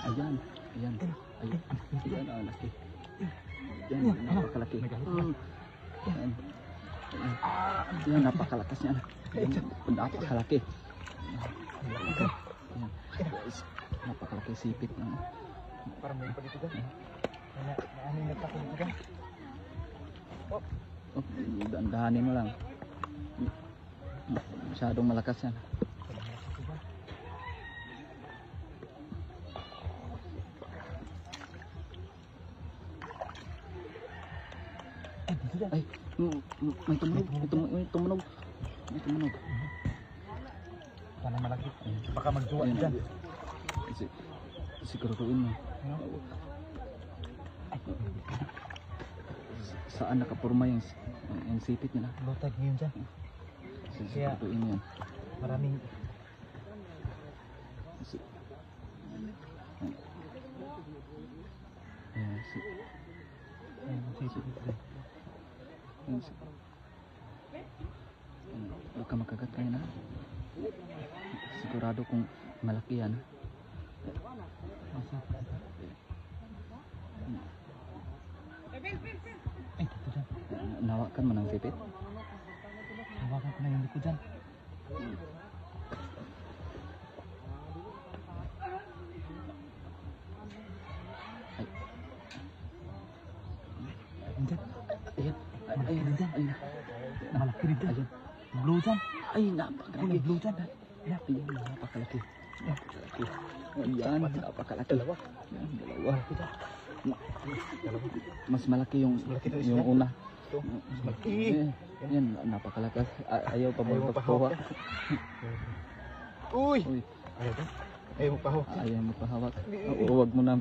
Ayan, ayan, ayan, ayan, laki. Ayan, napakalaki. Ayan, ayan, napakalakas niyan. Ayan, napakalaki. Ayan, guys, napakalaki sipit na. Parang may pa dito dyan. Ano yung nagtakot dito dyan? Oh, dahan-dahanin mo lang. Masyadong malakas yan. Ay, may tumunog, may tumunog. May tumunog. Sana malaki. Baka magduwa dyan. Siguraduhin mo. Saan nakapurma yung sipit nila? Lutag yun dyan. Siguraduhin mo yan. Maraming... Huwag ka makagat kayo na. Sigurado kung malaki yan. Nawakan mo ng sipit. Nawakan ko na yung liko dyan. Ayan, malaki rin dyan. Ayan, malaki rin dyan. Blue dyan. Ay, napakalaki. Blue dyan. Ayan, napakalaki. Ayan, napakalaki. Dalawa. Mas malaki yung una. Mas malaki. Ayan, napakalakas. Ayaw pa mo pagkuha. Uy! Ayaw mo pahawak. Ayaw mo pahawak. Huwag mo na